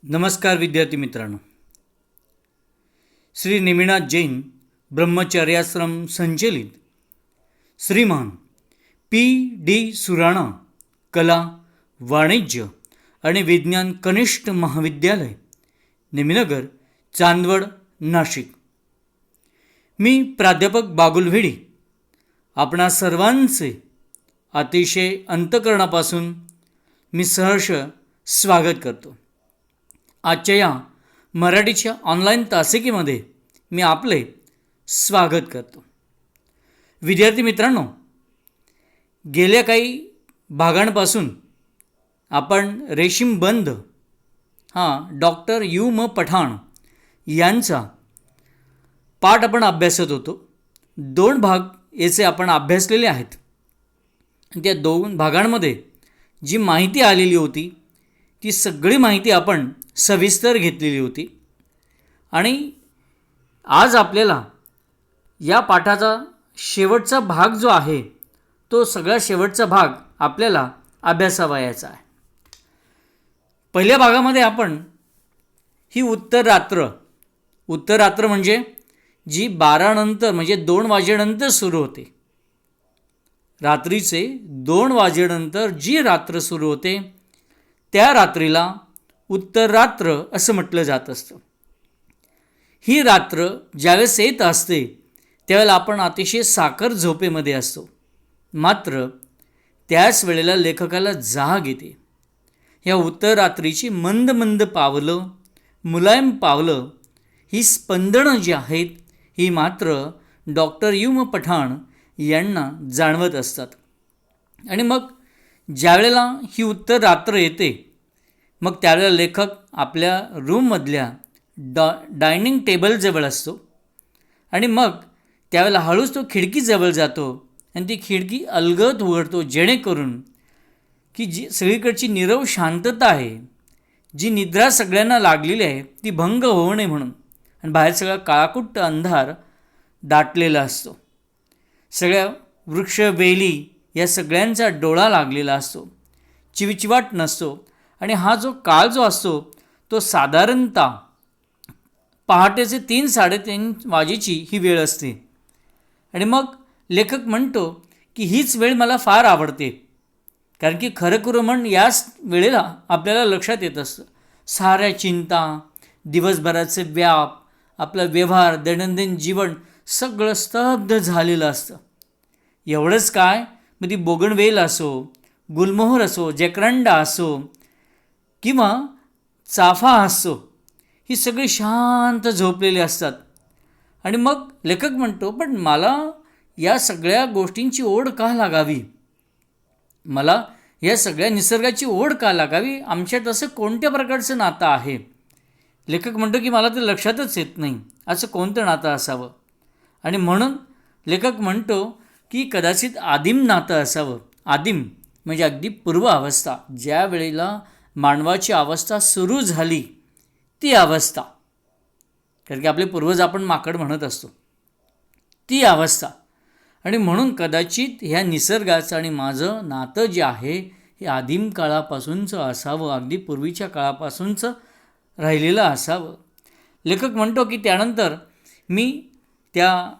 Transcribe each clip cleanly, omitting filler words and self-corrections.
नमस्कार विद्यार्थी मित्रांनो. श्री नेमिनाथ जैन ब्रह्मचर्याश्रम संचलित श्रीमान P.D. सुराणा कला वाणिज्य आणि विज्ञान कनिष्ठ महाविद्यालय नेमिनगर चांदवड नाशिक. मी प्राध्यापक बागुल भिडी आपणा सर्वांचे अतिशय अंतःकरणापासून मी सहर्ष स्वागत करतो. आजच्या या मराठीच्या ऑनलाईन तासिकेमध्ये मी आपले स्वागत करतो. विद्यार्थी मित्रांनो, गेल्या काही भागांपासून आपण रेशीमबंध डॉक्टर यू म पठाण यांचा पाठ आपण अभ्यासत होतो. 2 भाग याचे आपण अभ्यासलेले आहेत. त्या 2 भागांमध्ये जी माहिती आलेली होती ती सगळी माहिती आपण सविस्तर घेतलेली होती आणि आज आपल्याला या पाठाचा शेवटचा भाग जो आहे तो सगळा शेवटचा भाग आपल्याला अभ्यासावयाचा आहे. पहिल्या भागामध्ये आपण ही उत्तर रात्र म्हणजे जी 12 नंतर म्हणजे 2 वाजेनंतर सुरू होते. रात्रीचे 2 वाजेनंतर जी रात्र सुरू होते त्या रात्रीला उत्तर रात्र असं म्हटलं जात असतं. ही रात्र ज्यावेळेस येत असते त्यावेळेला आपण अतिशय साखर झोपेमध्ये असतो. मात्र त्याच वेळेला लेखकाला जाग येते. ह्या उत्तर रात्रीची मंद मंद पावलं, मुलायम पावलं, ही स्पंदनं जी आहेत ही मात्र डॉक्टर यू म पठाण यांना जाणवत असतात. आणि मग ज्यावेळेला ही उत्तर रात्र येते मग त्यावेळेला लेखक आपल्या रूममधल्या डायनिंग टेबलजवळ असतो आणि मग त्यावेळेला हळूच तो खिडकीजवळ जातो आणि ती खिडकी अलगद उघडतो जेणेकरून की जी सगळीकडची नीरव शांतता आहे, जी निद्रा सगळ्यांना लागलेली आहे ती भंग होऊ नये म्हणून. आणि बाहेर सगळा काळाकुट्ट अंधार दाटलेला असतो. सगळ्या वृक्ष वेली या सगळ्यांचा डोळा लागलेला असतो. चिवचिवाट नसतो. आणि हा जो काळ जो असतो तो साधारणतः पहाटेचे 3-3:30 वाजेची ही वेळ असते. आणि मग लेखक म्हणतो की हीच वेळ मला फार आवडते, कारण की खरं म्हण याच वेळेला आपल्याला लक्षात येत असतं साऱ्या चिंता, दिवसभराचे व्याप, आपला व्यवहार, दैनंदिन जीवन सगळं स्तब्ध झालेलं असतं. एवढंच काय, मग ती बोगनवेल असो, गुलमोहर असो, जॅकरांडा असो किंवा चाफा असो, ही सगळी शांत झोपलेली असतात. आणि मग लेखक म्हणतो पण मला या सगळ्या गोष्टींची ओढ का लागावी, मला या सगळ्या निसर्गाची ओढ का लागावी, आमच्यात असं कोणत्या प्रकारचं नातं आहे. लेखक म्हणतो की मला ते लक्षातच येत नाही असं कोणतं नातं असावं. आणि म्हणून लेखक म्हणतो की कदाचित आदिम नातं असावं. आदिम म्हणजे अगदी पूर्व अवस्था, ज्या वेळेला मानवाची अवस्था सुरू झाली ती अवस्था, कारण की आपले पूर्वज आपण माकड म्हणत असतो, ती अवस्था. आणि म्हणून कदाचित ह्या निसर्गाचं आणि माझं नातं जे आहे हे आदिम काळापासूनचं असावं, अगदी पूर्वीच्या काळापासूनचं राहिलेलं असावं. लेखक म्हणतो की त्यानंतर मी त्या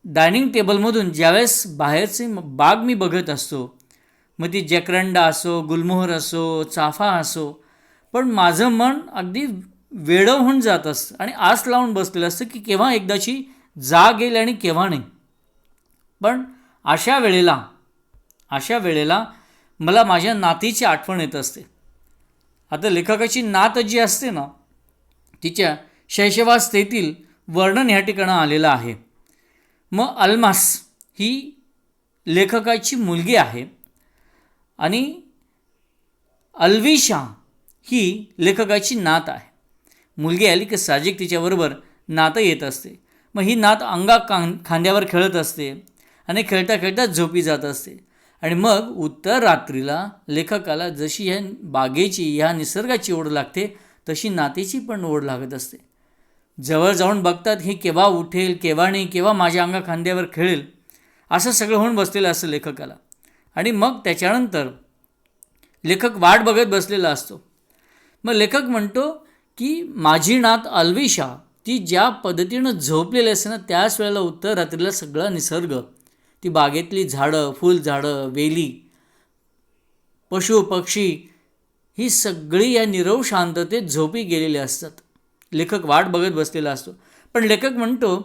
डायनिंग टेबलमधून ज्यावेळेस बाहेरचे बाग मी बघत असतो, मग ती जॅकरांडा असो, गुलमोहर असो, चाफा असो, पण माझं मन अगदी वेडं होऊन जात असतं आणि आस लावून बसलेलं असतं की केव्हा एकदाची जाग येईल आणि केव्हा नाही. पण अशा वेळेला मला माझ्या नातीची आठवण येत असते. आता लेखकाची नात जी असते ना, तिच्या शैशवावस्थेतील वर्णन ह्या ठिकाणी आलेलं आहे. मग अल्मास ही लेखकाची मुलगी आहे आणि अल्विशा ही लेखकाची नात आहे. मुलगी आली की साहजिक तिच्याबरोबर नातं येत असते. मग ही नात खांद्यावर खेळत असते आणि खेळता खेळता झोपी जात असते. आणि मग उत्तर रात्रीला लेखकाला जशी ह्या बागेची, ह्या निसर्गाची ओढ लागते तशी नातीची पण ओढ लागत असते. जवळ जाऊन बघतात ही केव्हा उठेल, केव्हा नाही, केव्हा माझ्या खांद्यावर खेळेल, असं सगळं होऊन बसलेलं असतं लेखकाला. आणि मग त्याच्यानंतर लेखक वाट बघत बसलेला असतो मग लेखक म्हणतो की माझी नात अल्विशा ती ज्या पद्धतीनं झोपलेली असते ना, त्याच वेळेला उत्तर रात्रीला सगळा निसर्ग, ती बागेतली झाडं, फुलझाडं, वेली, पशु पक्षी ही सगळी या नीरव शांततेत झोपी गेलेली असतात. लेखक वाट बघत बसलेला असतो. पण लेखक म्हणतो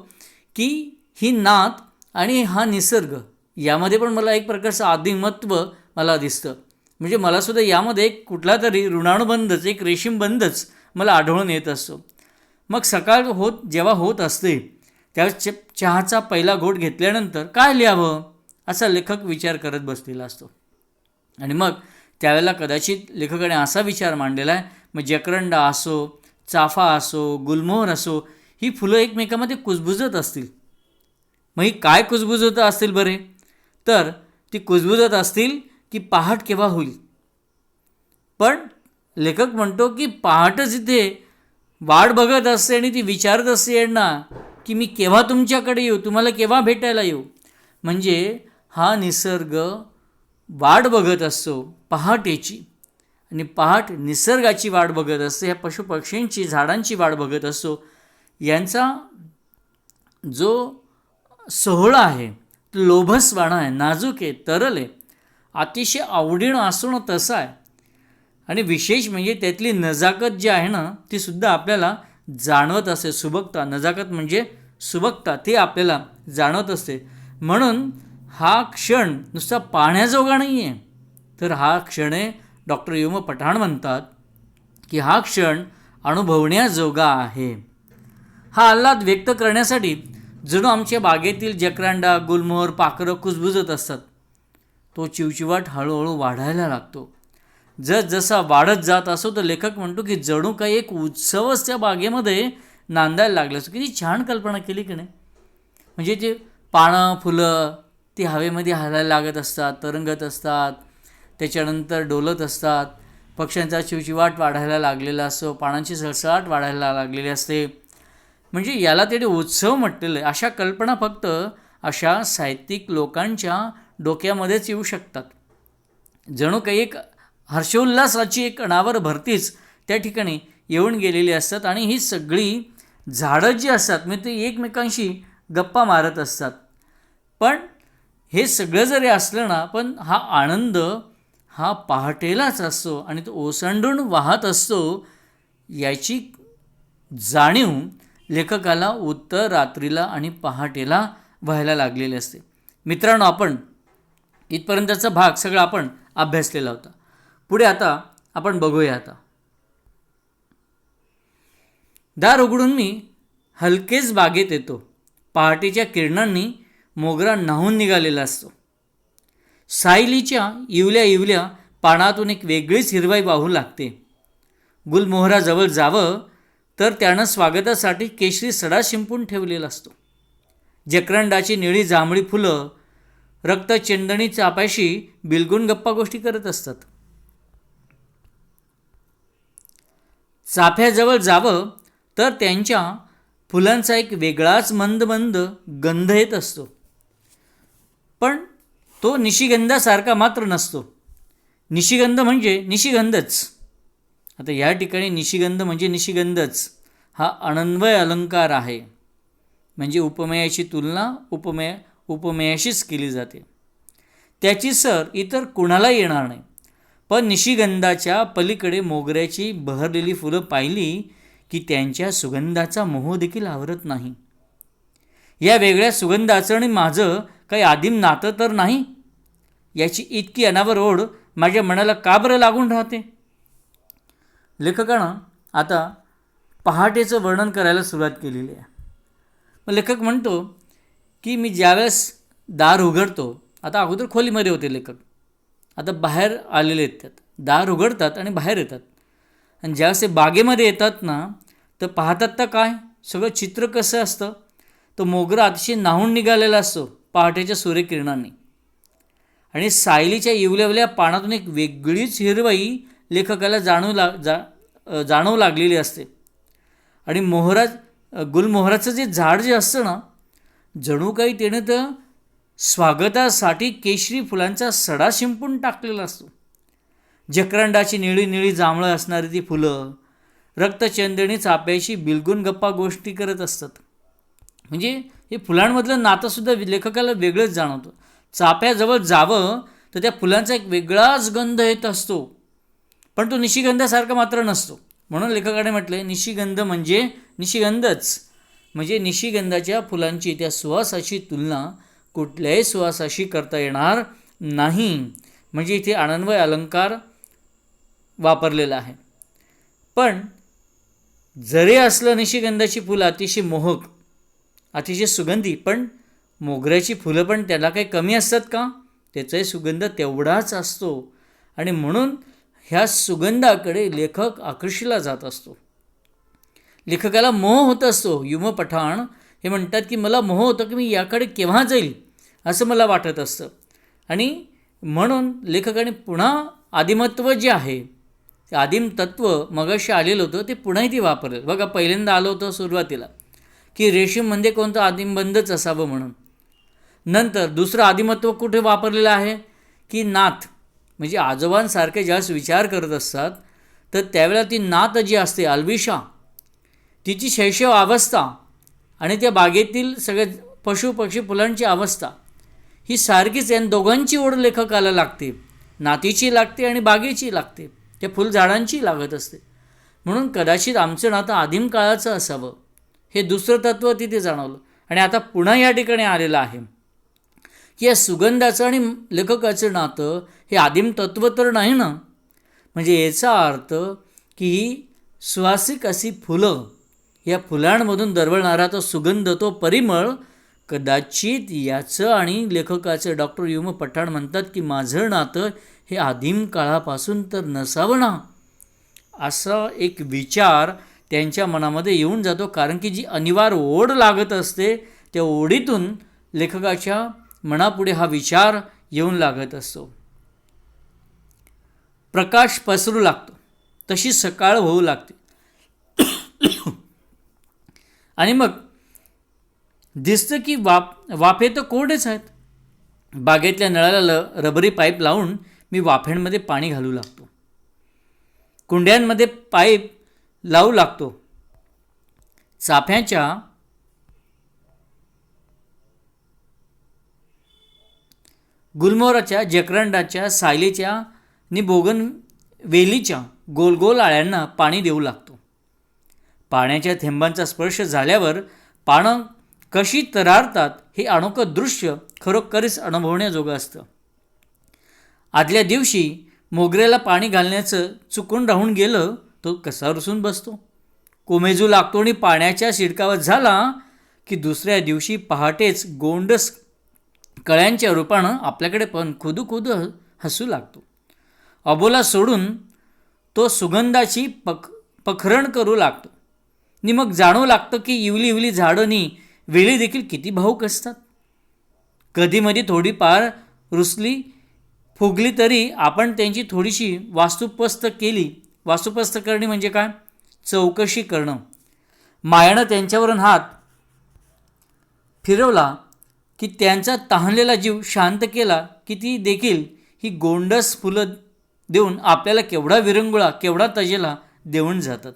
की ही नात आणि हा निसर्ग यामध्ये पण मला एक प्रकारचं आदिमत्व मला दिसतं. म्हणजे मलासुद्धा यामध्ये एक कुठला तरी ऋणानुबंधच, एक रेशीमबंधच मला आढळून येत असतो. मग सकाळ जेव्हा होत असते त्यावेळेस चहाचा पहिला घोट घेतल्यानंतर काय लिहावं असा लेखक विचार करत बसलेला असतो. आणि मग त्यावेळेला कदाचित लेखकाने असा विचार मांडलेला आहे, मग जकरंडा असो, चाफा असो, गुलमोहर असो, ही फुलं एकमेकांमध्ये कुजबुजत असतील. मग ही काय कुजबुजत असतील बरे? तर ती कुजबुजत असतील की पहाट केव्हा होईल. पण लेखक म्हणतो की पहाटच इथे वाट बघत असते आणि ती विचारत असते यांना की मी केव्हा तुमच्याकडे येऊ, तुम्हाला केव्हा भेटायला येऊ. म्हणजे हा निसर्ग वाट बघत असतो पहाटेची, आणि पहाट निसर्गाची वाट बघत असते, ह्या पशुपक्षींची, झाडांची वाट बघत असतो. यांचा जो सोहळा आहे तो लोभसवाणा आहे, नाजूक आहे, तरल आहे, अतिशय आवडीनं असणं तसं आहे. आणि विशेष म्हणजे त्यातली नजाकत जी आहे ना ती सुद्धा आपल्याला जाणवत असते. सुबकता, नजाकत म्हणजे सुबकता, ते आपल्याला जाणवत असते. म्हणून हा क्षण नुसता पाहण्याजोगा नाही आहे, तर हा क्षण आहे, डॉक्टर युम पठाण म्हणतात की हा क्षण अनुभवण्याजोगा आहे. हा आल्हाद व्यक्त करण्यासाठी जणू आमच्या बागेतील जकरांडा, गुलमोहर, पाखरं कुजबुजत असतात. तो चिवचिवाट हळूहळू वाढायला लागतो. जसा वाढत जात असो तर लेखक म्हणतो की जणू काही एक उत्सवच त्या बागेमध्ये नांदायला लागला असतो. किती छान कल्पना केली की नाही. म्हणजे ते पानं, फुलं ती हवेमध्ये हलायला लागत असतात, तरंगत असतात, त्याच्यानंतर डोलत असतात. पक्ष्यांचा चिवचिवाट वाढायला लागलेला असतो, पानांची सळसळाट वाढायला लागलेली असते. म्हणजे याला तेवढे उत्सव म्हटलेलं आहे. अशा कल्पना फक्त अशा साहित्यिक लोकांच्या डोक्यामध्येच येऊ शकतात. जणू काही एक हर्षोल्लासाची एक अनावर भरतीच त्या ठिकाणी येऊन गेलेली असतात. आणि ही सगळी झाडं जी असतात म्हणजे ते एकमेकांशी गप्पा मारत असतात. पण हे सगळं जरी असलं ना, पण हा आनंद हा पहाटेलाच असतो आणि तो ओसंडून वाहत असतो. याची जाणीव लेखकाला उत्तर रात्रीला आणि पहाटेला व्हायला लागलेली असते. मित्रांनो, आपण इथपर्यंतचा भाग सगळा आपण अभ्यासलेला होता. पुढे आता आपण बघूया. आता दार उघडून मी हलकेच बागेत येतो. पहाटेच्या किरणांनी मोगरा न्हाऊन निघालेला असतो. सायलीच्या इवल्या इवल्या पानातून एक वेगळीच हिरवाई वाहू लागते. गुलमोहराजवळ जावं तर त्यानं स्वागतासाठी केशरी सडा शिंपून ठेवलेला असतो. जकरंडाची निळी जांभळी फुलं रक्तचंदणी चापाशी बिलगून गप्पा गोष्टी करत असतात. चाफ्याजवळ जावं तर त्यांच्या फुलांचा एक वेगळाच मंद मंद गंध येत असतो. पण तो निशिगंधासारखा मात्र नसतो. निशिगंध म्हणजे निशिगंधच. आता या ठिकाणी निशिगंध म्हणजे निशिगंधच हा अनन्वय अलंकार आहे. म्हणजे उपमेयाची तुलना उपमेयाशीच केली जाते. त्याची सर इतर कुणाला येणार नाही. पण निशिगंधाच्या पलीकडे मोगऱ्याची बहरलेली फुलं पाहिली की त्यांच्या सुगंधाचा मोह देखील आवरत नाही. या वेगळ्या सुगंधाचं आणि माझं काही आदिम नातं तर नाही, याची इतकी अनावर ओढ माझ्या मनाला का बरं लागून राहते. लेखकानं आता पहाटेचं वर्णन करायला सुरुवात केलेली आहे. मग लेखक म्हणतो की मी ज्यावेळेस दार उघडतो, आता अगोदर खोलीमध्ये होते लेखक, आता बाहेर आलेले आहेत. त्यात दार उघडतात आणि बाहेर येतात. आणि ज्यावेळेस ते बागेमध्ये येतात ना, तर पाहतात तर काय सगळं चित्र कसं असतं. तो मोगरा अतिशय न्हाऊन निघालेला असतो पहाटेच्या सूर्यकिरणांनी. आणि सायलीच्या इवल्यावल्या पानातून एक वेगळीच हिरवाई लेखकाला जाणवू लागलेली असते. आणि गुलमोहराचं जे झाड जे असतं ना, जणू काही त्याने तर स्वागतासाठी केशरी फुलांचा सडा शिंपून टाकलेला असतो. जकरंडाची निळी निळी जांभळं असणारी ती फुलं रक्तचंदणी चाफ्याशी बिलगून गप्पा गोष्टी करत असतात. म्हणजे हे फुलांमधलं नातंसुद्धा लेखकाला वेगळंच जाणवतं. चाफ्याजवळ जावं तर त्या फुलांचा एक वेगळाच गंध येत असतो, पण तो निशिगंधासारखा मात्र नसतो. म्हणून लेखकाने म्हटलं निशिगंध म्हणजे निशिगंधच, म्हणजे निशिगंधाच्या फुलांची त्या सुवासाची तुलना कुठल्याही सुवासाशी करता येणार नाही. म्हणजे इथे अनन्वय अलंकार वापरलेला आहे. पण जरी असलं निशिगंधाची फुलं अतिशय मोहक, अतिशय सुगंधी, पण मोगऱ्याची फुलं पण त्याला काही कमी असतात का? त्याचाही सुगंध तेवढाच असतो. आणि म्हणून ह्या सुगंधाकडे लेखक आकर्षिला जात असतो. लेखकाला मोह होत असतो. युम पठाण हे म्हणतात की मला मोह होतो की मी याकडे केव्हा जाईल असं मला वाटत असतं. आणि म्हणून लेखकाने पुन्हा आदिमत्व जे आहे, ते आदिम तत्व मगाशी आलेलं होतं ते पुन्हा इथे वापरलं. बघा, पहिल्यांदा आलं होतं सुरुवातीला की रेशीम म्हणजे कोणतं आदिमबंधच असावं म्हणून. नंतर दुसरं आदिमत्व कुठे वापरलेलं आहे की नाथ, म्हणजे आजोबांसारखे ज्यावेळेस विचार करत असतात तर त्यावेळेला ती नात जी असते अल्विशा, तिची शैशव अवस्था आणि त्या बागेतील सगळे पशु पक्षी फुलांची अवस्था ही सारखीच आहे. दोघांची ओढ लेखकाला लागते, नातीची लागते आणि बागेची लागते, त्या फुलझाडांची लागत असते. म्हणून कदाचित आमचं नातं आदिम काळाचं असावं हे दुसरं तत्त्व तिथे जाणवलं. आणि आता पुन्हा या ठिकाणी आलेलं आहे की या सुगंधाचं आणि लेखकाचं नातं हे आदिम तत्त्व तर नाही ना. म्हणजे याचा अर्थ की ही सुवासिक अशी फुलं, या फुलांमधून दरवळणारा तो सुगंध, तो परिमळ कदाचित याचं आणि लेखकाचं डॉक्टर युम पठाण म्हणतात की माझं नातं हे आदिम काळापासून तर नसावं ना, असा एक विचार त्यांच्या मनामध्ये येऊन जातो. कारण की जी अनिवार्य ओढ लागत असते त्या ओढीतून लेखकाच्या मनापुढे हा विचार येऊन लागत असतो. प्रकाश पसरू लागतो, तशी सकाळ होऊ लागते आणि मग दिसतं की वाफे तर कोरडेच आहेत. बागेतल्या नळाला रबरी पाईप लावून मी वाफेंमध्ये पाणी घालू लागतो, कुंड्यांमध्ये पाईप लावू लागतो. चाफ्याच्या गुलमोहराच्या, जकरंडाच्या, सायलीच्या आणि बोगन वेलीच्या गोल गोल आळ्यांना पाणी देऊ लागतो. पाण्याच्या थेंबांचा स्पर्श झाल्यावर पानं कशी तरारतात हे अनोखं दृश्य खरोखरीच अनुभवण्याजोगं असतं. आदल्या दिवशी मोगऱ्याला पाणी घालण्याचं चुकून राहून गेलं तो कसा रुसून बसतो, कोमेजू लागतो आणि पाण्याच्या शिडकावत झाला की दुसऱ्या दिवशी पहाटेच गोंडस कळ्यांच्या रूपानं आपल्याकडे पण खुदू खुदू हसू लागतो. अबोला सोडून तो सुगंधाची पखरण करू लागतो. आणि मग जाणवू लागतं की इवली इवली झाडं वेली देखील किती भावूक असतात. कधीमधी थोडीफार रुसली फुगली तरी आपण त्यांची थोडीशी वास्तुपस्त करणे म्हणजे काय, चौकशी करणं. मायानं त्यांच्यावरून हात फिरवला की त्यांचा तहानलेला जीव शांत केला की ती देखील ही गोंडस फुलं देऊन आपल्याला केवढा विरंगुळा, केवढा तजेला देऊन जातात.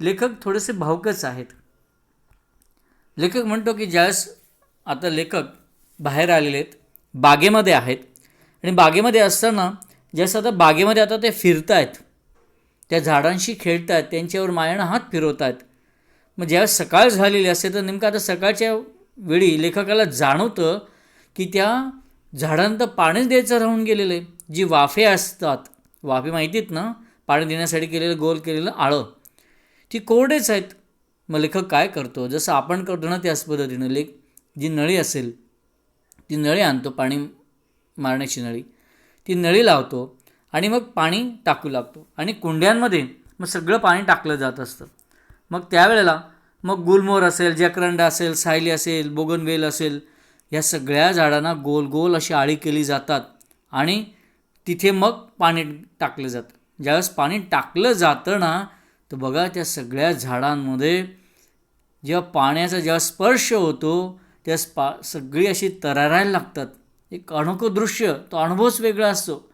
लेखक थोडेसे भावुकच आहेत. लेखक म्हणतो की ज्यावेळेस आता लेखक बाहेर आलेले आहेत, बागेमध्ये आहेत, आणि बागेमध्ये असताना ज्यावेळेस आता बागेमध्ये आता ते फिरत आहेत, त्या झाडांशी खेळत आहेत, त्यांच्यावर मायानं हात फिरवत आहेत. मग ज्यावेळेस सकाळ झालेली असते तर नेमकं आता सकाळच्या वेळी लेखकाला जाणवतं की त्या झाडांना पाणीच द्यायचं राहून गेलेलं आहे. जी वाफे असतात, वाफे माहितीत ना, पाणी देण्यासाठी केलेलं गोल केलेलं आळं, ती कोरडेच आहेत. मग लेखक काय करतो, जसं आपण करतो ना त्याच पद्धतीनं जी नळी असेल ती नळी आणतो, पाणी मारण्याची नळी, ती नळी लावतो आणि मग पाणी टाकू लागतो. आणि कुंड्यांमध्ये मग सगळं पाणी टाकलं जात असतं. मग त्यावेळेला मग गुलमोहर असेल, जकरंडा असेल, सायली असेल, बोगनवेल असेल, या सगळ्या झाडांना गोल गोल अशी आळी केली जातात आणि तिथे मग पाणी टाकलं जातं. ज्यावेळेस पाणी टाकलं जातं ना, तर बघा त्या सगळ्या झाडांमध्ये जेव्हा पाण्याचा जेव्हा स्पर्श होतो त्या सगळी अशी तरारायला लागतात. एक अनोखं दृश्य, तो अनुभवच वेगळा असतो.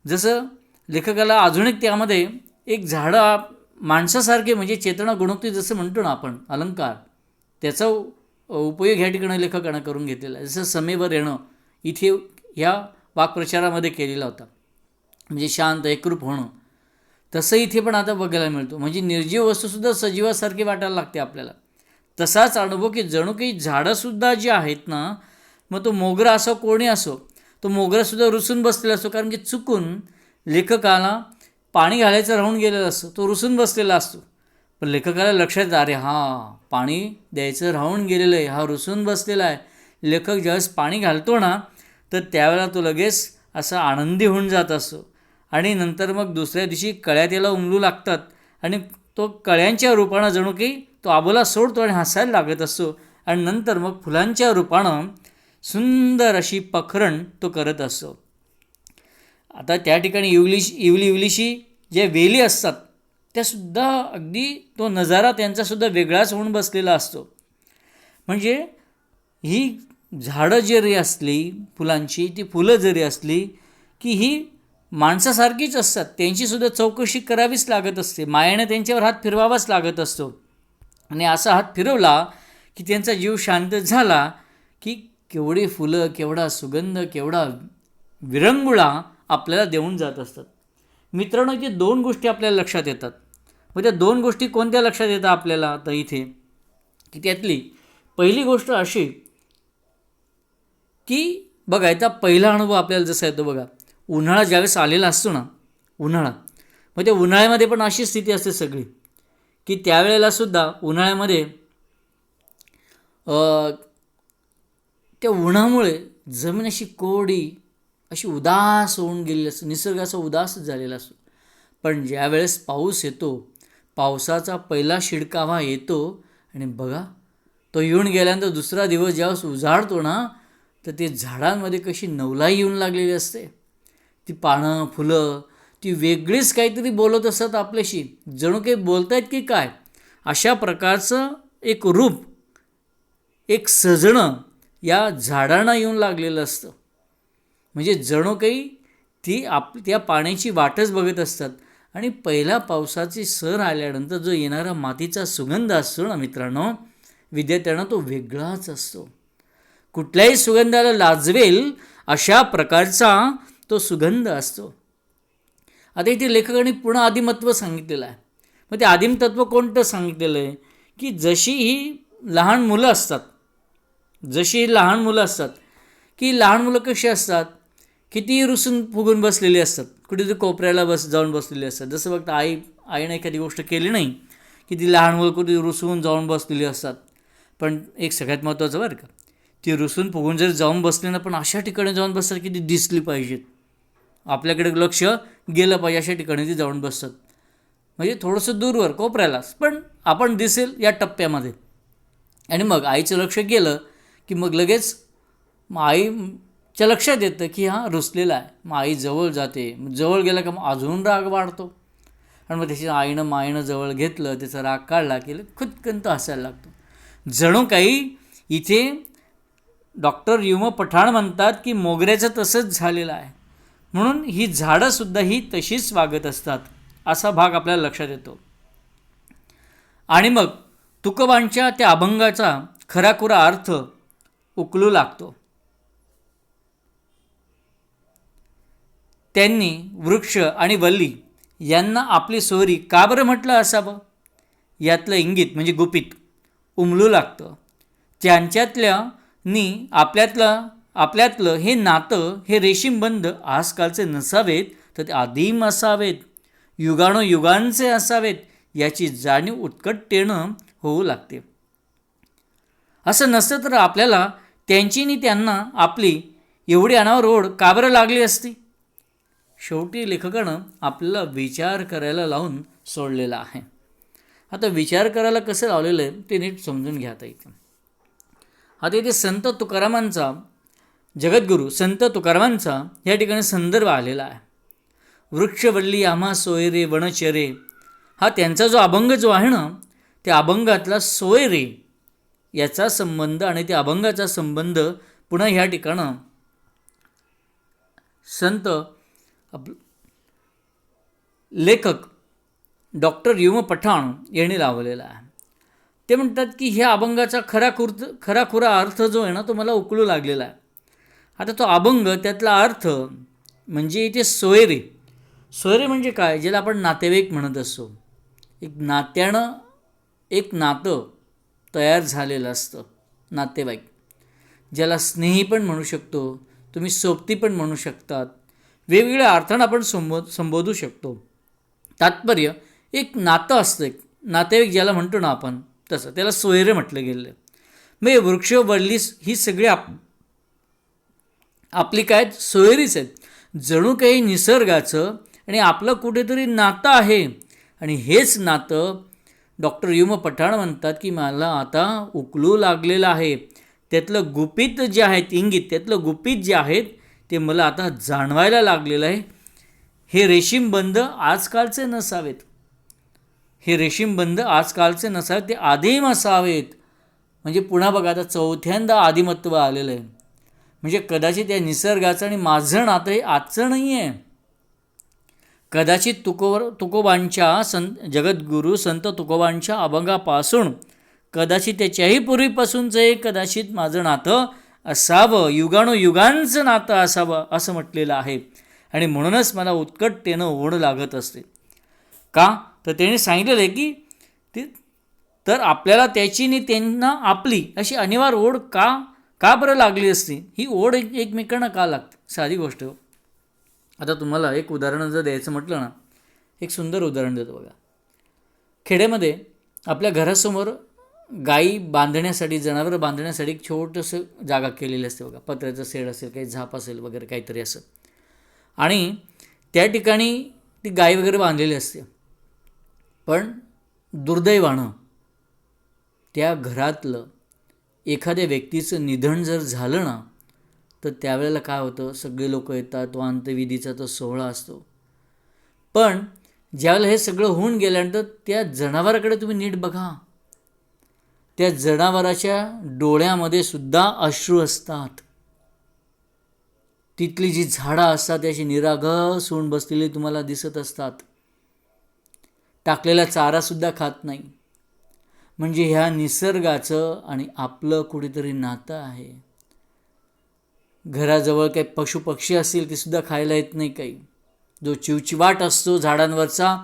जसं लेखकाला अजून एक त्यामध्ये एक झाडं माणसासारखे म्हणजे चेतना गुणोक्ती जसं म्हणतो ना आपण अलंकार, त्याचा उपयोग ह्या ठिकाणी लेखकानं करून घेतलेला आहे. जसं समेवर येणं इथे ह्या वाक्प्रचारामध्ये केलेला होता, म्हणजे शांत एकरूप होणं. तसं इथे पण आता बघायला मिळतो. म्हणजे निर्जीव वस्तूसुद्धा सजीवासारखी वाटायला लागते आपल्याला. तसाच अनुभव की जणू काही झाडंसुद्धा जी आहेत ना, मग तो मोगरा असो कोणी असो, तो मोगरासुद्धा रुसून बसलेला असतो. कारण की चुकून लेखकाला पाणी घालायचं राहून गेलेलं असतं, तो रुसून बसलेला असतो. पण लेखकाला लक्षात येतं, अरे हां पाणी द्यायचं राहून गेलेलं आहे, हा रुसून बसलेला आहे. लेखक ज्यावेळेस पाणी घालतो ना, तर त्यावेळेला तो लगेच असा आनंदी होऊन जात असतो. आणि नंतर मग दुसऱ्या दिवशी कळ्या त्याला उमलू लागतात आणि तो कळ्यांच्या रूपानं जणू की तो आबोला सोडतो आणि हसायला लागत असतो. आणि नंतर मग फुलांच्या रूपानं सुंदर अशी पखरण तो करत असतो. आता त्या ठिकाणी इवलीशी ज्या वेली असतात त्यासुद्धा अगदी तो नजारा त्यांचासुद्धा वेगळाच होऊन बसलेला असतो. म्हणजे ही झाडं जरी असली फुलांची, ती फुलं जरी असली की ही माणसासारखीच असतात, त्यांचीसुद्धा चौकशी करावीच लागत असते, मायेने त्यांच्यावर हात फिरवावाच लागत असतो. आणि असा हात फिरवला की त्यांचा जीव शांत झाला की केवढी फुलं, केवढा सुगंध, केवढा विरंगुळा आपल्याला देऊन जात असतात. मित्रांनो, इथे दोन गोष्टी आपल्याला लक्षात येतात. मग त्या दोन गोष्टी कोणत्या लक्षात येतात आपल्याला तर इथे की त्यातली पहिली गोष्ट अशी की बघा, याचा पहिला अनुभव आपल्याला जसा येतो बघा, उन्हाळा ज्यावेळेस आलेला असतो ना, उन्हाळा, मग त्या उन्हाळ्यामध्ये पण अशी स्थिती असते सगळी की त्यावेळेलासुद्धा उन्हाळ्यामध्ये त्या उन्हामुळे जमीन अशी कोरडी अशी उदास होऊन गेलेली असते, निसर्ग असा उदासच झालेला असतो. पण ज्यावेळेस पाऊस येतो, पावसाचा पहिला शिडकावा येतो आणि बघा तो येऊन गेल्यानंतर दुसरा दिवस ज्यावेळेस उजाडतो ना, तर ते झाडांमध्ये कशी नवलाई येऊन लागलेली असते. ती पानं फुलं ती वेगळीच काहीतरी बोलत असतात आपल्याशी, जणू काही बोलत आहेत की काय, अशा प्रकारचं एक रूप, एक सजणं या झाडांना येऊन लागलेलं असतं. म्हणजे जणू काही ती त्या पाण्याची वाटच बघत असतात. आणि पहिल्या पावसाची सर आल्यानंतर जो येणारा मातीचा सुगंध असतो ना मित्रांनो, विद्यार्थ्यांना तो वेगळाच असतो. कुठल्याही सुगंधाला लाजवेल अशा प्रकारचा तो सुगंध असतो. आता इथे लेखकाने पुन्हा आदिमत्व सांगितलेलं आहे. मग ते आदिमतत्व कोणतं सांगितलेलं आहे की जशी ही लहान मुलं असतात, की लहान मुलं कशी असतात, किती रुसून फुगून बसलेली असतात, कुठेतरी कोपऱ्याला जाऊन बसलेली असतात. जसं बघता आईने एखादी गोष्ट केली नाही की ती लहान मुलं कुठे रुसून जाऊन बसलेली असतात. पण एक सगळ्यात महत्त्वाचं बरं का, ती रुसून फुगून जर जाऊन बसली ना, पण अशा ठिकाणी जाऊन बसतात की ती दिसली पाहिजेत, आपल्याकडे लक्ष गेलं पाहिजे अशा ठिकाणी ती जाऊन बसतात. म्हणजे थोडंसं दूरवर कोपऱ्यालाच, पण आपण दिसेल या टप्प्यामध्ये. आणि मग आईचं लक्ष गेलं की मग लगेच मग आईच्या लक्षात येतं की हा रुसलेला आहे. मग आई जवळ जाते, जवळ गेला का मग अजून राग वाढतो. आणि मग त्याच्या माईनं जवळ घेतलं, त्याचा राग काढला की खुदकन तो हसायला लागतो. जणू काही इथे डॉक्टर युम पठाण म्हणतात की मोगऱ्याचं तसंच झालेलं आहे. म्हणून ही झाडंसुद्धा ही तशीच वागत असतात, असा भाग आपल्याला लक्षात येतो. आणि मग तुकोबांच्या त्या अभंगाचा खराखुरा अर्थ उकलू लागतो. त्यांनी वृक्ष आणि वल्ली यांना आपली सोयरी का बरं म्हटलं असावं, यातलं इंगित म्हणजे गुपित उमलू लागतं. त्यांच्यातल्यानी आपल्यातलं हे नातं, हे रेशीमबंध आजकालचे नसावेत, तर ते आदिम असावेत, युगानोयुगांचे असावेत, याची जाणीव उत्कटतेनं होऊ लागते. असं नसतं तर आपल्याला त्यांचीनी त्यांना आपली एवढी अनावर ओढ का बरं लागली असती. शेवटी लेखकानं आपल्याला विचार करायला लावून सोडलेला आहे. आता विचार करायला कसं लावलेलं आहे ते नीट समजून घ्या. आता इथे संत तुकारामांचा, जगद्गुरू संत तुकारामांचा या ठिकाणी संदर्भ आलेला आहे. वृक्षवल्ली आम्हा सोयरे वनचरे, हा त्यांचा जो अभंग जो आहे ना, त्या अभंगातला सोयरे याचा संबंध आणि त्या अभंगाचा संबंध पुन्हा ह्या ठिकाणं संत लेखक डॉक्टर यू. म. पठाण यांनी लावलेला आहे. ते म्हणतात की ह्या अभंगाचा खराखुरा अर्थ जो आहे ना तो मला उकळू लागलेला आहे. आता तो अभंग त्यातला अर्थ म्हणजे इथे सोयरे. सोयरे म्हणजे काय, ज्याला आपण नातेवाईक म्हणत असतो. एक नात्यानं एक नातं तयार झालेलं असतं नातेवाईक, ज्याला स्नेही पण म्हणू शकतो, तुम्ही सोबती पण म्हणू शकतात, वेगवेगळ्या अर्थानं आपण संबोधू शकतो. तात्पर्य एक नातं असतं, एक नातेवाईक ज्याला म्हणतो ना आपण, तसं त्याला सोयरे म्हटलं गेलं. मग वृक्ष वल्ली ही सगळी आपली काय सोयरीच आहेत. जणू काही निसर्गाचं आणि आपलं कुठेतरी नातं आहे. आणि हेच नातं डॉक्टर यू. म. पठाण म्हणतात की मला आता उकलू लागलेलं आहे. त्यातलं गुपित जे आहेत, इंगित त्यातलं गुपित जे आहेत ते मला आता जाणवायला लागलेलं आहे. हे रेशीमबंध आजकालचे नसावेत, हे रेशीमबंध आजकालचे नसावेत, ते आदिम असावेत. म्हणजे पुन्हा बघा आता चौथ्यांदा आदिमत्व आलेलं आहे. म्हणजे कदाचित या निसर्गाचं आणि माझं नातं हे आजचं नाही आहे. कदाचित तुकोबांच्या जगद्गुरू संत तुकोबांच्या अभंगापासून, कदाचित त्याच्याही पूर्वीपासूनचं एक कदाचित माझं नातं असावं, युगानुयुगांचं नातं असावं असं म्हटलेलं आहे. आणि म्हणूनच मला उत्कटतेनं ओढ लागत असते. का तर त्याने सांगितलेलं आहे की तर आपल्याला त्याची आणि त्यांना आपली अशी अनिवार्य ओढ का बरं लागली असती. ही ओढ एकमेकांना का लागते, साधी गोष्ट. आता तुम्हाला एक उदाहरण जर द्यायचं म्हटलं ना, एक सुंदर उदाहरण देतो बघा. खेड्यामध्ये आपल्या घरासमोर गाई बांधण्यासाठी, जनावरं बांधण्यासाठी एक छोटंसं जागा केलेली असते बघा. पत्र्याचं शेड असेल, काही झाप असेल वगैरे काहीतरी असं. आणि त्या ठिकाणी ती गाय वगैरे बांधलेली असते. पण दुर्दैवानं त्या घरातलं एखाद्या व्यक्तीचं निधन जर झालं ना, तर त्यावेळेला काय होतं, सगळे लोक येतात, तो अंत्यविधीचा तो सोहळा असतो. पण ज्यावेळेला हे सगळं होऊन गेल्यानंतर त्या जनावराकडे तुम्ही नीट बघा, त्या जनावराच्या डोळ्यामध्ये सुद्धा अश्रू असतात. तिथली जी झाडं असतात त्याची निरागस होऊन बसलेली तुम्हाला दिसत असतात. टाकलेला चारासुद्धा खात नाही. म्हणजे ह्या निसर्गाचं आणि आपलं कुठेतरी नातं आहे. घराजवळ काही पशुपक्षी असतील ते सुद्धा खायला येत नाही. काही जो चिवचिवाट असतो झाडांवरचा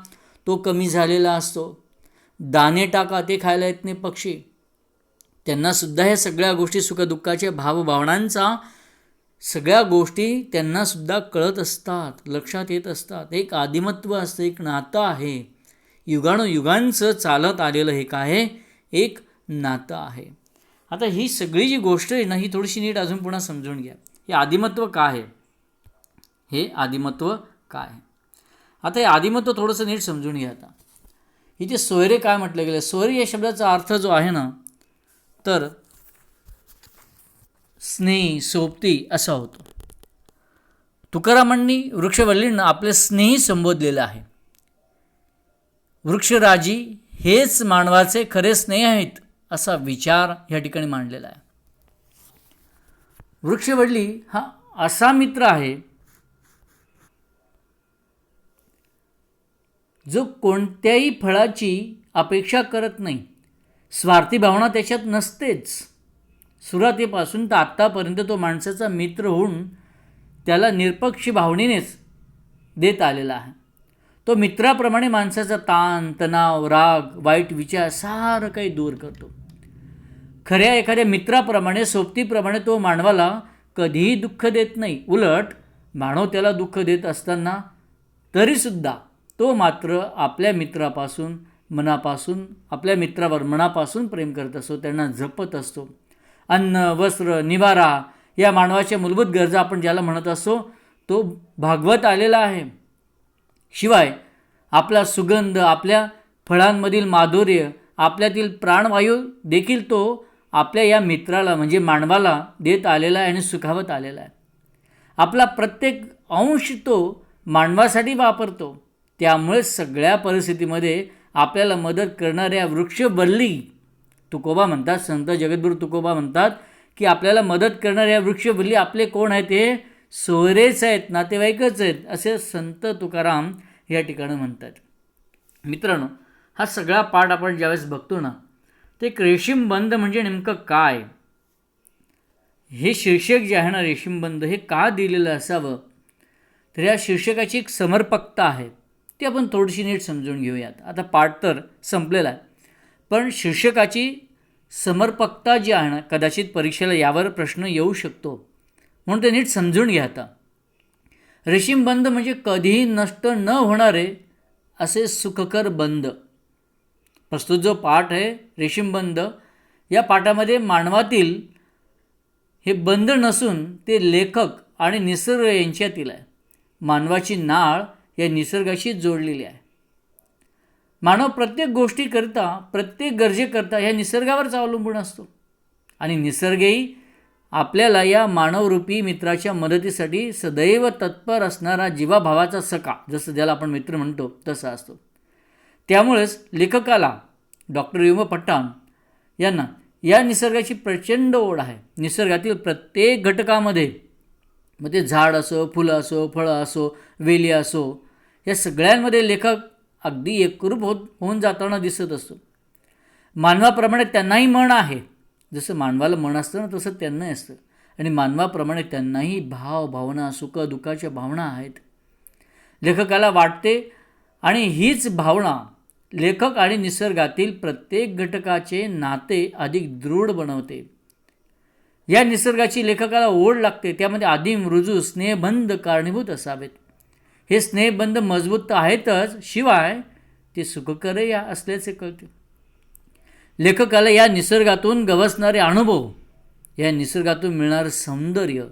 तो कमी झालेला असतो. दाणे टाका ते खायला येत नाही पक्षी. त्यांनासुद्धा ह्या सगळ्या गोष्टी, सुखदुःखाच्या भावभावनांचा सगळ्या गोष्टी त्यांनासुद्धा कळत असतात, लक्षात येत असतात. एक आदिमत्व असतं, एक नातं आहे. युगानुयुगांचं चालत आलेलं हे काय, एक नातं आहे. आता ही सगळी जी गोष्ट आहे ना, ही थोडीशी नीट अजून पुन्हा समजून घ्या. हे आदिमत्व काय आहे, हे आदिमत्व काय आहे. आता हे आदिमत्व थोडंसं नीट समजून घ्या. आता इथे सोयरे काय म्हटलं गेलं, सोयरे या शब्दाचा अर्थ जो आहे ना, तर स्नेही, सोबती असा होतो. तुकारामांनी वृक्षवल्लींना आपले स्नेही संबोधलेलं आहे. वृक्षराजी हेच मानवाचे खरे स्नेह आहेत असा विचार या ठिकाणी मांडलेला आहे. वृक्षवल्ली हा असा मित्र आहे जो कोणत्याही फळाची अपेक्षा करत नाही. स्वार्थी भावना त्याच्यात नसतेच. सुरुवातीपासून तर आत्तापर्यंत तो माणसाचा मित्र होऊन त्याला निरपक्ष भावनेनेच देत आलेला आहे. तो मित्राप्रमाणे माणसाचा ताण, तणाव, राग, वाईट विचार सारं काही दूर करतो. खऱ्या एखाद्या मित्राप्रमाणे, सोबतीप्रमाणे तो मानवाला कधीही दुःख देत नाही. उलट मानव त्याला दुःख देत असताना तरीसुद्धा तो मात्र आपल्या मित्रापासून मनापासून, आपल्या मित्रावर मनापासून प्रेम करत असतो, त्यांना जपत असतो. अन्न, वस्त्र, निवारा या मानवाच्या मूलभूत गरजा आपण ज्याला म्हणत असतो तो भागवत आलेला आहे. शिवाय आपला सुगंध, आपल्या फळांमधील माधुर्य, आपल्यातील प्राणवायू देखील तो आपल्या या मित्राला म्हणजे मानवाला देत आलेला आहे आणि सुखावत आलेला आहे. आपला प्रत्येक अंश तो मानवासाठी वापरतो. त्यामुळे सगळ्या परिस्थितीमध्ये आपल्याला मदत करणाऱ्या वृक्षवल्ली, तुकोबा म्हणतात, संत जगद्गुरू तुकोबा म्हणतात की आपल्याला मदत करणाऱ्या वृक्षवल्ली आपले कोण आहेत, हे सोयरेच आहेत, नातेवाईकच आहेत, असे संत तुकाराम या ठिकाणी म्हणतात. मित्रांनो, हा सगळा पाठ आपण ज्यावेळेस बघतो ना, ते एक रेशीमबंध म्हणजे नेमकं काय, हे शीर्षक जे आहे ना रेशीमबंध, हे का दिलेलं असावं, तर या शीर्षकाची एक समर्पकता आहे, ती आपण थोडीशी नीट समजून घेऊयात. आता पाठ तर संपलेला आहे, पण शीर्षकाची समर्पकता जी आहे ना, कदाचित परीक्षेला यावर प्रश्न येऊ शकतो, म्हणून ते नीट समजून घ्या. आता रेशीमबंध म्हणजे कधीही नष्ट न होणारे असे सुखकर बंध. प्रस्तुत जो पाठ आहे रेशीमबंध, या पाठामध्ये मानवातील हे बंध नसून ते लेखक आणि निसर्ग यांच्यातील आहे. मानवाची नाळ या निसर्गाशी जोडलेली आहे. मानव प्रत्येक गोष्टीकरता, प्रत्येक गरजेकरता ह्या निसर्गावरच अवलंबून असतो आणि निसर्गही आपल्याला या मानवरूपी मित्राच्या मदतीसाठी सदैव तत्पर असणारा जीवाभावाचा सखा, जसं ज्याला आपण मित्र म्हणतो तसा असतो. त्यामुळेच लेखकाला डॉक्टर यू पठाण यांना या निसर्गाची प्रचंड ओढ आहे. निसर्गातील प्रत्येक घटकामध्ये, मग ते झाड असो, फुलं असो, फळं असो, वेली असो, या सगळ्यांमध्ये लेखक अगदी एकरूप होऊन जाताना दिसत असतो. मानवाप्रमाणे त्यांनाही मन आहे, जसं मानवाला मन असतं ना तसं त्यांनाही असतं, आणि मानवाप्रमाणे त्यांनाही भाव, भावना, सुख दुःखाच्या भावना आहेत. लेखकाला वाटते आणि हीच भावना लेखक आणि निसर्गातील प्रत्येक घटकाचे नाते अधिक दृढ बनवते. या निसर्गाची लेखकाला ओढ लागते, त्यामध्ये आदिम, रुजू स्नेहबंध कारणीभूत असावेत. हे स्नेहबंध मजबूत तर आहेतच, शिवाय ते सुखकरही असल्याचे कळते. लेखकाला या निसर्गातून गवसणारे अनुभव, या निसर्गातून मिळणारं सौंदर्य,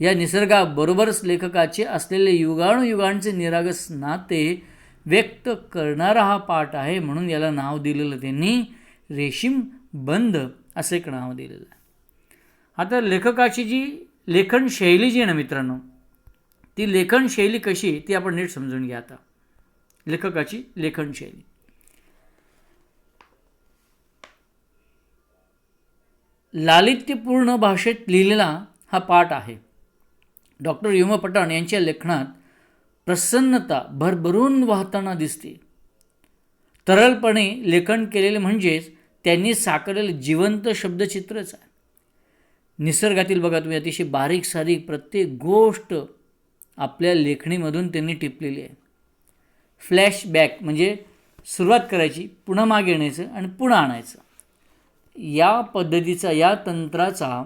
या निसर्गाबरोबरच लेखकाचे असलेले युगानुयुगांचे निरागस नाते व्यक्त करणारा हा पाठ आहे. म्हणून याला नाव दिलेलं त्यांनी रेशीमबंध असे एक नाव दिलेलं आहे. आता लेखकाची जी लेखनशैली जी आहे ना मित्रांनो, ती लेखनशैली कशी, ती आपण नीट समजून घ्या. आता लेखकाची लेखनशैली, लालित्यपूर्ण भाषेत लिहिलेला हा पाठ आहे. डॉक्टर यू पठाण यांच्या लेखनात प्रसन्नता भरभरून वाहताना दिसते. तरलपणे लेखन केलेले म्हणजेच त्यांनी साकारलेलं जिवंत शब्दचित्रच आहे. निसर्गातील बघा तुम्ही अतिशय बारीक सारीक प्रत्येक गोष्ट आपल्या लेखणीमधून त्यांनी टिपलेली आहे. फ्लॅशबॅक म्हणजे सुरुवात करायची, पुन्हा मागे येण्याचं आणि पुन्हा आणायचं, या पद्धतीचा, या तंत्राचा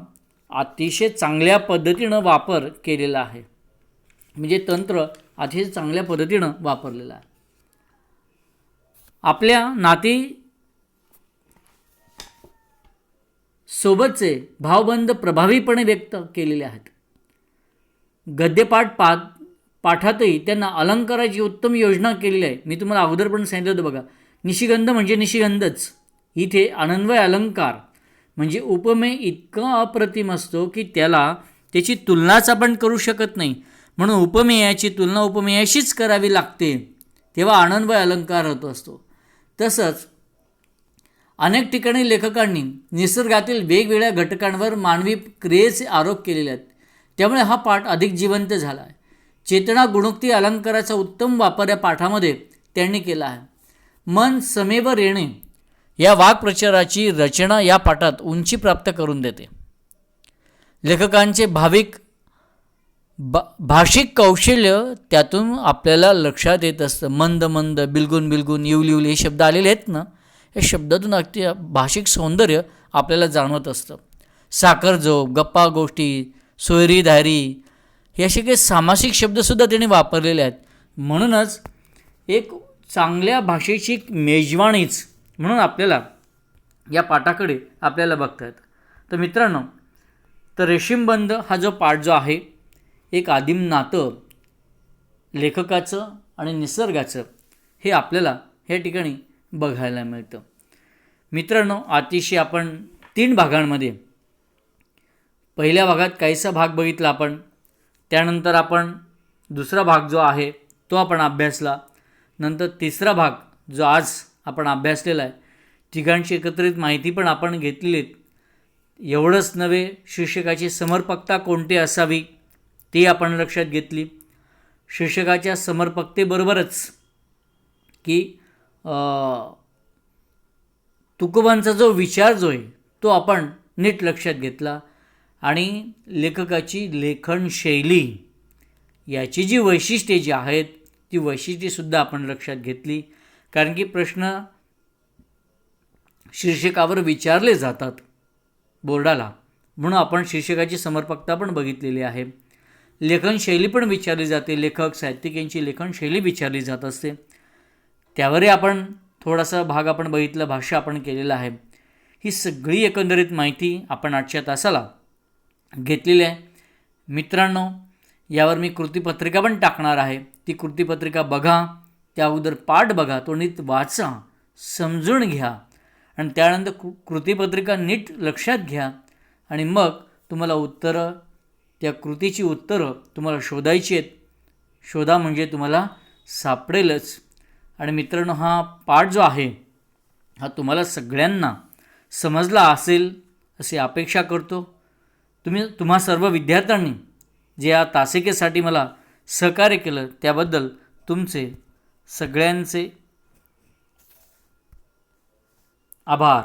अतिशय चांगल्या पद्धतीनं वापर केलेला आहे. म्हणजे तंत्र अतिशय चांगल्या पद्धतीनं वापरलेलं आहे. आपल्या नाती सोबतचे भावबंध प्रभावीपणे व्यक्त केलेले आहेत. गद्यपाठ पाठातही त्यांना अलंकाराची उत्तम योजना केलेली आहे. मी तुम्हाला अगोदर पण सांगितलं होतं बघा, निशिगंध म्हणजे निशिगंधच. इथे अनन्वय अलंकार म्हणजे उपमेय इतका अप्रतिम असतो की त्याची तुलनाच आपण करू शकत नाही. म्हणून उपमेयाची तुलना उपमेयाशीच करावी लागते, तेव्हा अनन्वय अलंकार होत असतो. तसंच अनेक ठिकाणी लेखकांनी निसर्गातील वेगवेगळ्या घटकांवर मानवी क्रियेचे आरोप केलेले आहेत. त्यामुळे हा पाठ अधिक जिवंत झाला आहे. चेतना गुणोक्ती अलंकाराचा उत्तम वापर या पाठामध्ये त्यांनी केला आहे. मन समेवर येणे या वाक्प्रचाराची रचना या पाठात उंची प्राप्त करून देते. लेखकांचे भाषिक कौशल्य त्यातून आपल्याला लक्षात येत असतं. मंद मंद, बिलगुन बिलगुन, येऊल येऊल हे शब्द आलेले आहेत ना, या शब्दातून अगदी भाषिक सौंदर्य आपल्याला जाणवत असतं. साखरजोग, गप्पा गोष्टी, सोयरी धारी हे असे काही सामासिक शब्दसुद्धा त्यांनी वापरलेले आहेत. म्हणूनच एक चांगल्या भाषेची मेजवानीच म्हणून आपल्याला या पाठाकडे आपल्याला बघता येतं. तर मित्रांनो, तर रेशीमबंध हा जो पाठ जो आहे, एक आदिम नातं लेखकाचं आणि निसर्गाचं हे आपल्याला ह्या ठिकाणी बघायला मिळतं. मित्रांनो, अतिशय आपण 3 भागांमध्ये, पहिल्या भागात काहीसा भाग बघितला आपण, त्यानंतर आपण दुसरा भाग जो आहे तो आपण अभ्यासला, नंतर तिसरा भाग जो आज आपण अभ्यासलेला आहे, तिघांची एकत्रित माहिती पण आपण घेतलेली. एवढंच नव्हे, शीर्षकाची समर्पकता कोणती असावी ती आपण लक्षात घेतली. शीर्षकाच्या समर्पकतेबरोबरच की तुकोबांचा जो विचार जो आहे तो आपण नीट लक्षात घेतला आणि लेखकाची लेखनशैली याची जी वैशिष्ट्ये जी आहेत ती वैशिष्ट्येसुद्धा आपण लक्षात घेतली. कारण की प्रश्न शीर्षकावर विचारले जातात बोर्डाला, म्हणून आपण शीर्षकाची समर्पकता पण बघितलेली आहे. लेखनशैली पण विचारली जाते, लेखक साहित्यिक यांची लेखनशैली विचारली जात असते. त्यावरही आपण थोडासा भाग आपण बघितला, भाष्य आपण केलेलं आहे. ही सगळी एकंदरीत माहिती आपण आजच्या तासाला घेतलेली आहे. मित्रांनो, यावर मी कृतीपत्रिका पण टाकणार आहे. ती कृतीपत्रिका बघा, त्या अगोदर पाठ बघा, तो नीट वाचा, समजून घ्या आणि त्यानंतर कृतीपत्रिका नीट लक्षात घ्या आणि मग तुम्हाला उत्तरं, त्या कृतीची उत्तरं तुम्हाला शोधायची आहेत. शोधा म्हणजे तुम्हाला सापडेलच. आणि मित्रांनो, हा पाठ जो आहे हा तुम्हाला सगळ्यांना समजला असेल अशी अपेक्षा करतो. तुम्हा सर्व विद्यार्थ्यांनी जे या तासिकेसाठी मला सहकार्य केलं त्याबद्दल तुमचे सगळ्यांचे आभार.